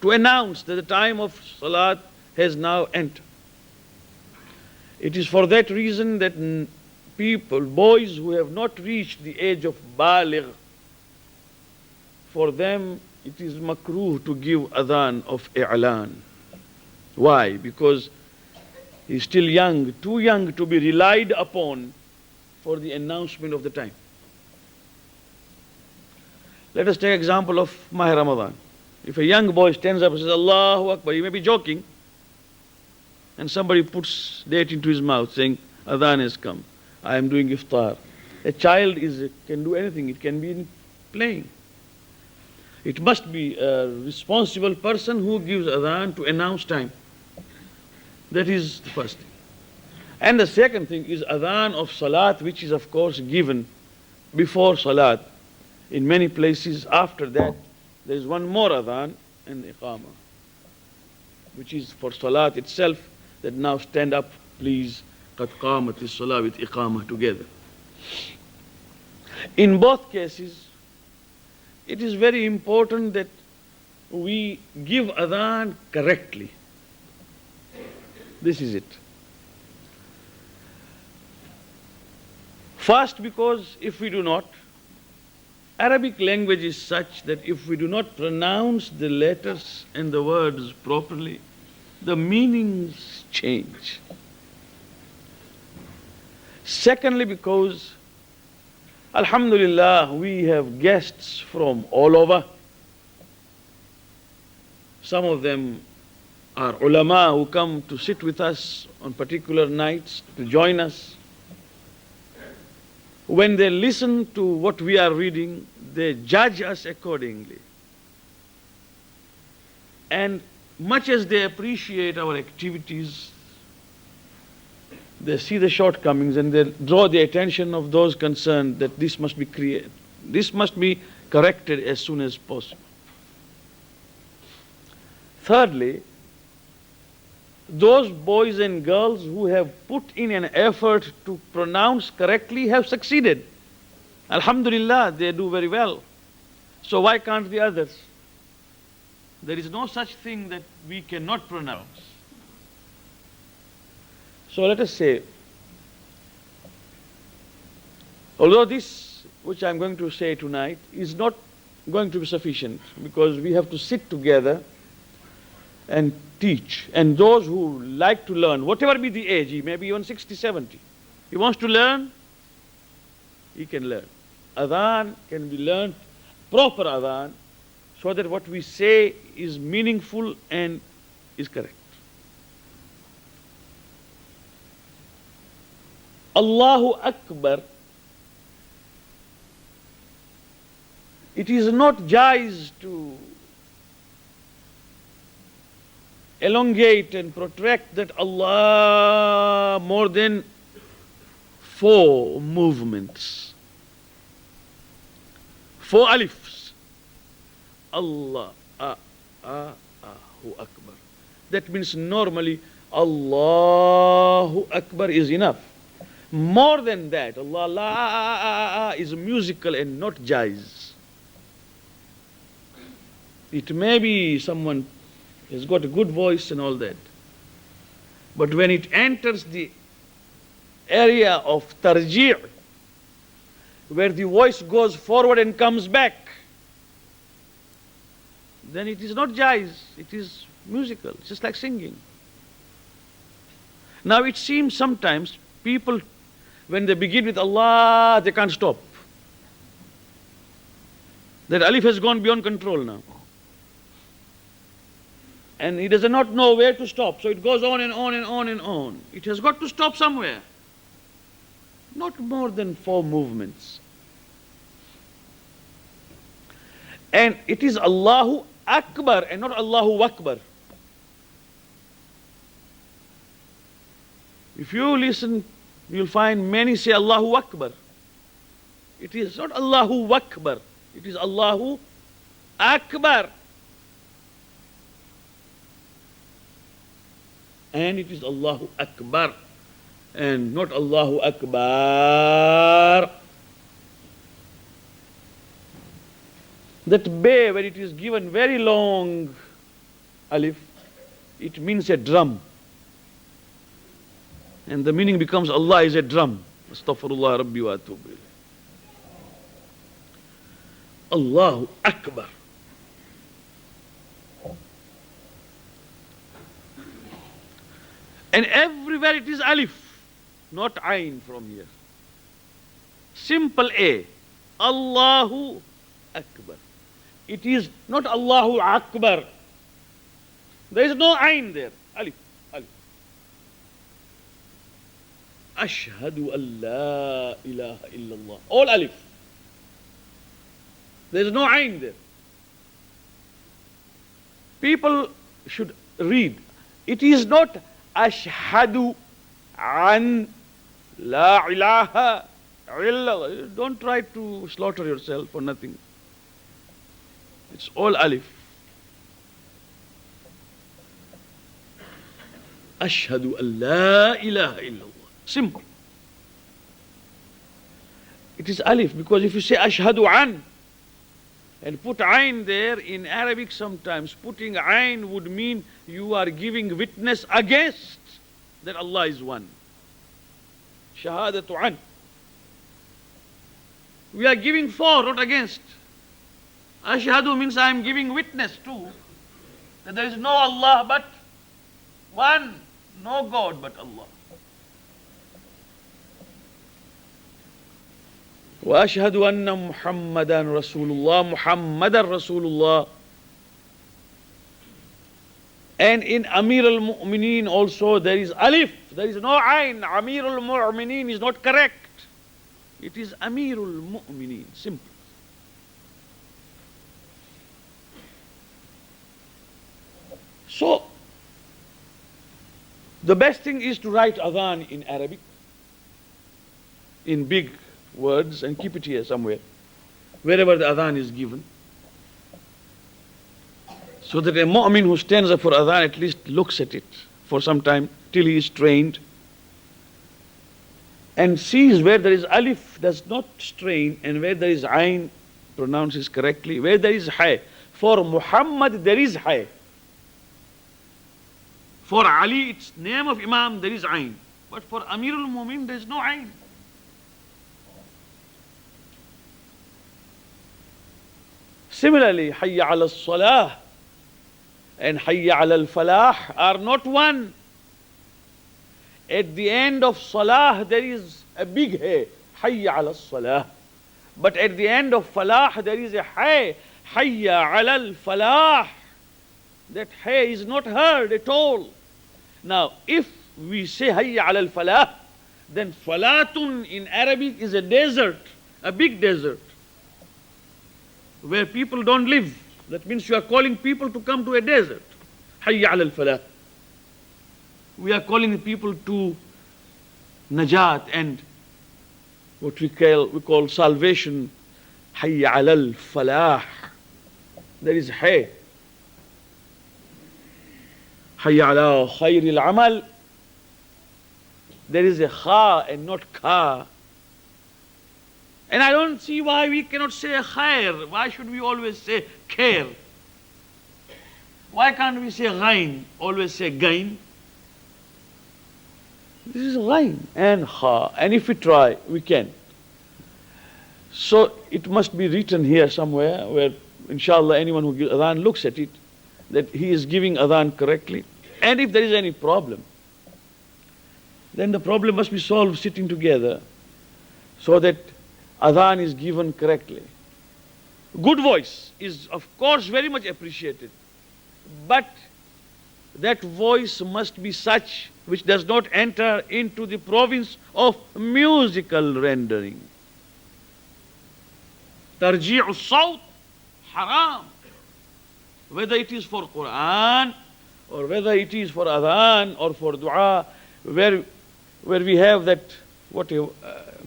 to announce that the time of Salat has now entered. It is for that reason that people, boys who have not reached the age of baligh, for them it is makruh to give adhan of i'lan. Why? Because he is still young, too young to be relied upon for the announcement of the time. Let us take example of Mahr Ramadan. If a young boy stands up and says, Allahu Akbar, he may be joking, and somebody puts date into his mouth saying, adhan has come, I am doing iftar. A child can do anything, it can be playing. It must be a responsible person who gives adhan to announce time. That is the first thing. And the second thing is adhan of salat, which is of course given before salat. In many places after that, there is one more adhan and iqama, which is for salat itself, that now stand up, please, qad qamatis salah, with iqama together. In both cases, it is very important that we give adhan correctly. This is it. First, because if we do not, Arabic language is such that if we do not pronounce the letters and the words properly, the meanings change. Secondly, because Alhamdulillah, we have guests from all over. Some of them are ulama who come to sit with us on particular nights to join us. When they listen to what we are reading, they judge us accordingly. And much as they appreciate our activities, they see the shortcomings and they draw the attention of those concerned that this must be corrected as soon as possible. Thirdly, those boys and girls who have put in an effort to pronounce correctly have succeeded. Alhamdulillah, they do very well. So why can't the others? There is no such thing that we cannot pronounce. So let us say, although this, which I am going to say tonight, is not going to be sufficient, because we have to sit together and teach. And those who like to learn, whatever be the age, he may be even 60, 70, he wants to learn, he can learn. Adhan can be learned, proper adhan, so that what we say is meaningful and is correct. Allahu Akbar, it is not jaiz to elongate and protract that Allah more than 4 movements. 4 alifs. Allah, Ahu Akbar. That means normally Allahu Akbar is enough. More than that, Allah is musical and not jaiz. It may be someone has got a good voice and all that, but when it enters the area of tarji', where the voice goes forward and comes back, then it is not jaiz, it is musical, it's just like singing. Now it seems sometimes people, when they begin with Allah, they can't stop. That alif has gone beyond control now. And he does not know where to stop, so it goes on and on and on and on. It has got to stop somewhere. Not more than 4 movements. And it is Allahu Akbar and not Allahu Akbar. If you listen, you'll find many say Allahu Akbar. It is not Allahu Akbar, it is Allahu Akbar. And it is Allahu Akbar and not Allahu Akbar. That bay, when it is given very long, alif, it means a drum. And the meaning becomes Allah is a drum. Astaghfirullah Rabbi wa atubu ilayh. Allahu Akbar. And everywhere it is alif, not ayn from here. Simple A. Allahu Akbar. It is not Allahu Akbar. There is no ayn there. Alif, alif. Ashhadu an la ilaha illallah. All alif. There is no ayn there. People should read. It is not ashhadu an la ilaha illallah. Don't try to slaughter yourself for nothing. It's all alif. Ashhadu an la ilaha illallah. Simple. It is alif because if you say ashhadu an and put ayn there, in Arabic sometimes putting ayn would mean you are giving witness against that Allah is one. Shahadatu an. We are giving for, not against. Ashhadu means I am giving witness to that there is no Allah but one, no God but Allah. وأشهد أن محمدا رسول الله محمدا رسول الله. And in Amir al-Mu'mineen also there is alif, there is no ayn. Amir al-Mu'mineen is not correct. It is Amir al-Mu'mineen, simple. So, the best thing is to write Azan in Arabic, in big words, and keep it here somewhere, wherever the Azan is given, so that a mu'min who stands up for Azan at least looks at it for some time till he is trained and sees where there is alif, does not strain, and where there is ayn, pronounces correctly, where there is hay. For Muhammad there is hay. For Ali, its name of Imam, there is ayn. But for Amirul Mu'min, there is no ayn. Similarly, Hayya ala Salah and Hayya ala al-Falah are not one. At the end of Salah, there is a big hay, Hayya ala Salah. But at the end of Falah, there is a hay, Hayya ala al-Falah. That hay is not heard at all. Now, if we say Hayya ala al-Falah, then Falatun in Arabic is a desert, a big desert, where people don't live. That means you are calling people to come to a desert. Hayya ala al-Falah. We are calling the people to Najat and what we call salvation. Hayya ala al-Falah. There is hay. Hayya ala khayr al-amal. There is a kha and not ka. And I don't see why we cannot say khair. Why should we always say khair? Why can't we say ghain? Always say gain. This is ghain and kha. And if we try, we can. So it must be written here somewhere where, inshallah, anyone who gives adhan looks at it, that he is giving adhan correctly. And if there is any problem, then the problem must be solved sitting together so that adhan is given correctly. Good voice is, of course, very much appreciated. But that voice must be such which does not enter into the province of musical rendering. Tarji'u sawt, haram. Whether it is for Quran or whether it is for adhan or for dua, where we have that, what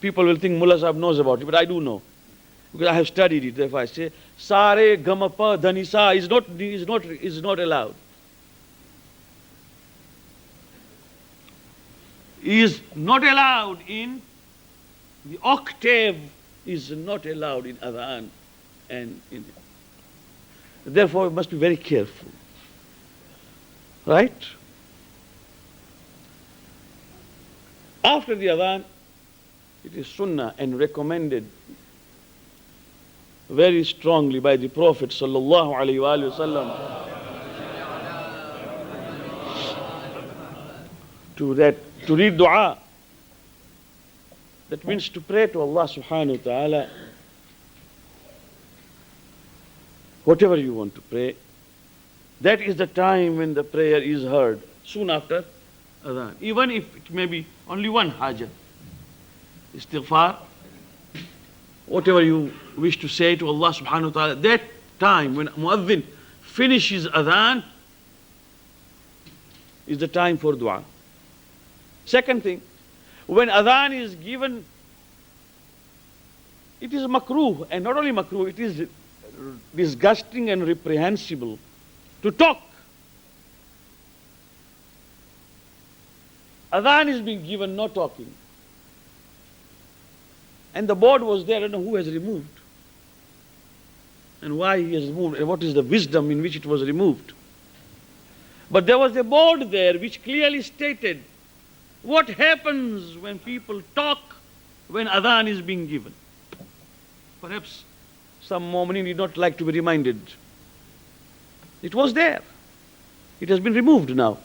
people will think Mullah Sahib knows about it, but I do know, because I have studied it. Therefore I say, Sare Gamapa Dhanisa is not allowed. Is not allowed in the octave, is not allowed in adhan and in. Therefore we must be very careful. Right? After the adhan, it is sunnah and recommended very strongly by the Prophet sallallahu alaihi wasallam to read dua. That means to pray to Allah subhanahu wa ta'ala whatever you want to pray. That is the time when the prayer is heard, soon after adhan. Even if it may be only one haja. Istighfar, whatever you wish to say to Allah subhanahu wa ta'ala, that time when muazzin finishes adhan is the time for dua. Second thing, when adhan is given, it is makruh, and not only makruh, it is disgusting and reprehensible to talk. Adhan is being given, no talking. And the board was there, I don't know who has removed. And why he has removed, and what is the wisdom in which it was removed. But there was a board there which clearly stated what happens when people talk when adhan is being given. Perhaps some mu'mineen did not like to be reminded. It was there. It has been removed now.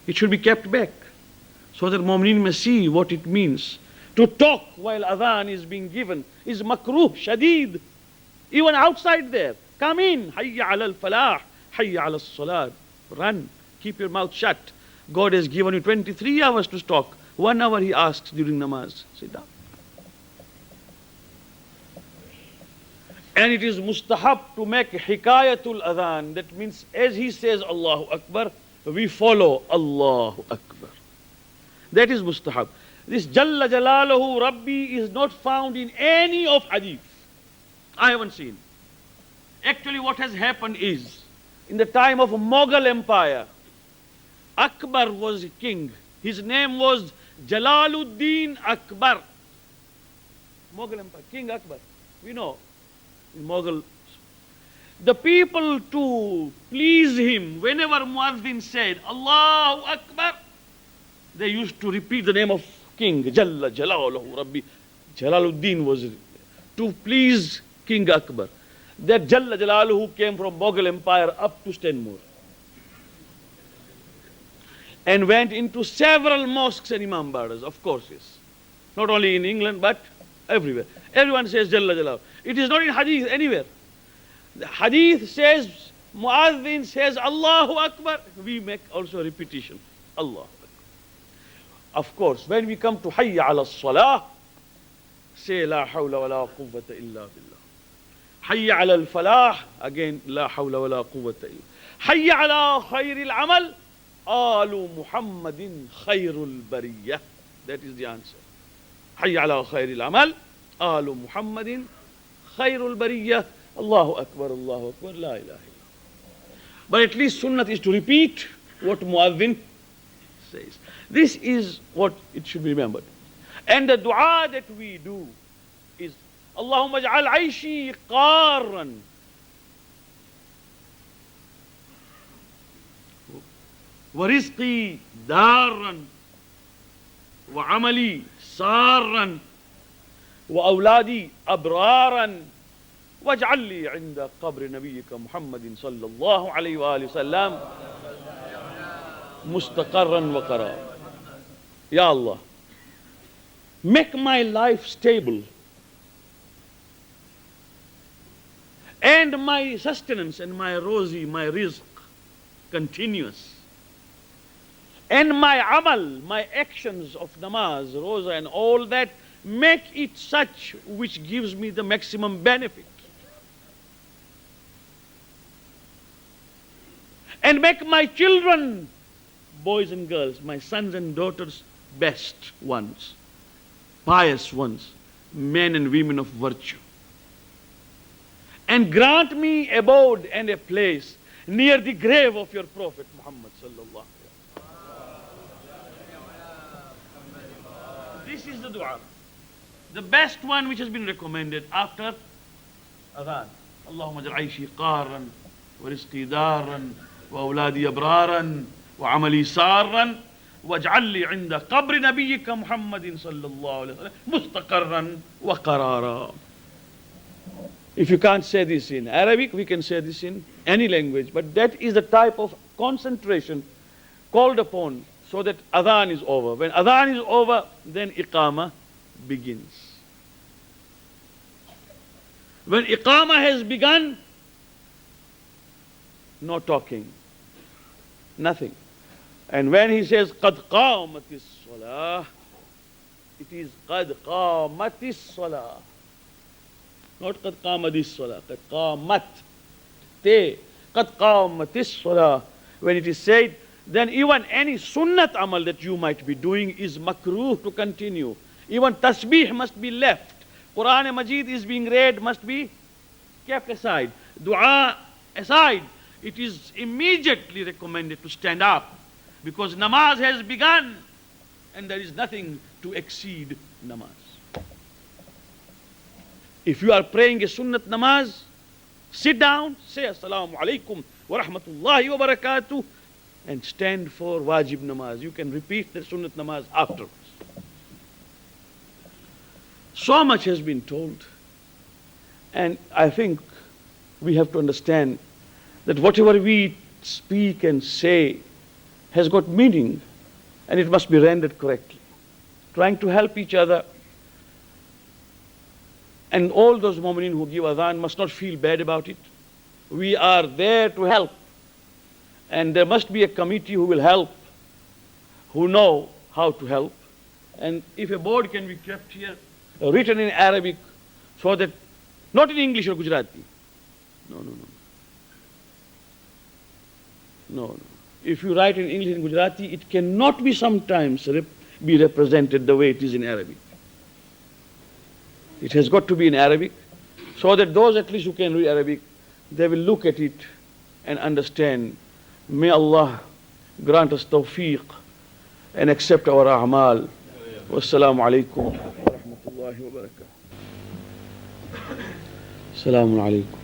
It should be kept back so that mu'mineen may see what it means. To talk while adhan is being given is makruh, shadid. Even outside there. Come in. Hayya ala al-falah. Hayya ala al-salat. Run. Keep your mouth shut. God has given you 23 hours to talk. 1 hour he asks during namaz. Sit down. And it is mustahab to make hikayatul adhan. That means as he says Allahu Akbar, we follow Allahu Akbar. That is mustahab. This Jalla Jalaluhu Rabbi is not found in any of hadith. I haven't seen. Actually what has happened is, in the time of Mughal Empire, Akbar was king. His name was Jalaluddin Akbar. Mughal Empire, King Akbar. We know, in Mughal. The people, to please him, whenever Muazzin said Allahu Akbar, they used to repeat the name of King, Jalla Jalaluhu Rabbi. Jalaluddin was to please King Akbar. That Jalla Jalaluhu came from Mughal Empire up to Stanmore and went into several mosques and imambadas, of course, yes. Not only in England, but everywhere. Everyone says Jalla Jalaluhu. It is not in hadith anywhere. The hadith says, Muazzin says Allahu Akbar, we make also a repetition. Allah. Of course, when we come to Hayya ala Salah, say La hawla wa la quwwata illa billah. Hayya ala al-falah, again La hawla wa la quwwata illa. Hayya ala khayril amal, Alu Muhammadin khayrul bariyah. That is the answer. Hayya ala khayril amal, Alu Muhammadin khayrul bariyah. Allahu Akbar, Allahu Akbar, La ilaha illallah. But at least sunnah is to repeat what Muazzin says. This is what it should be remembered. And the dua that we do is Allahumma ja'al aishi qarran wa rizqi darran wa amali sarran wa awladi abraran waj'al li 'inda qabri nabiyyika Muhammadin sallallahu alayhi wa alihi wasallam mustaqarran wa qarar. Ya Allah, make my life stable and my sustenance and my rozi, my rizq continuous, and my amal, my actions of namaz, roza and all that, make it such which gives me the maximum benefit. And make my children, boys and girls, my sons and daughters, best ones, pious ones, men and women of virtue. And grant me abode and a place near the grave of your Prophet Muhammad sallallahu alaihi wasallam. This is the dua, the best one which has been recommended after adhan. Allahumma jal aishi qarran wa rizqi darran وأولادي أبرارا وعملي سارا واجعل لي عند قبر نبيك محمد صلى الله عليه وسلم مستقرا وقرارا. If you can't say this in Arabic, we can say this in any language. But that is the type of concentration called upon so that Adhan is over. When Adhan is over, then Iqama begins. When Iqama has begun, no talking, nothing. And when he says, قَدْ قَامَتِ الصَّلَاةِ, it is قَدْ قَامَتِ الصَّلَاةِ. Not قَدْ قَامَتِ الصَّلَاةِ, قَدْ قَامَتِ. قَدْ قَامَتِ الصَّلَاةِ. When it is said, then even any sunnat amal that you might be doing is makruh to continue. Even tasbih must be left. Quran Majid is being read, must be kept aside. Dua aside. It is immediately recommended to stand up because namaz has begun and there is nothing to exceed namaz. If you are praying a sunnat namaz, sit down, say Assalamu alaikum wa rahmatullahi wa barakatuh and stand for wajib namaz. You can repeat the sunnat namaz afterwards. So much has been told, and I think we have to understand that whatever we speak and say has got meaning and it must be rendered correctly. Trying to help each other, and all those mu'mineen who give adhan must not feel bad about it. We are there to help, and there must be a committee who will help, who know how to help. And if a board can be kept here, written in Arabic, so that, not in English or Gujarati. No. If you write in English and Gujarati, it cannot be sometimes be represented the way it is in Arabic. It has got to be in Arabic, so that those at least who can read Arabic, they will look at it and understand. May Allah grant us tawfiq and accept our a'mal. Wassalamu alaikum wa rahmatullahi wa barakatuh. Assalamu alaikum.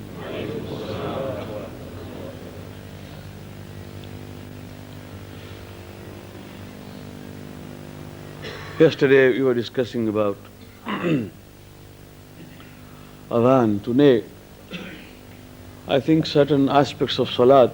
Yesterday we were discussing about Adhan. Today, I think certain aspects of Salat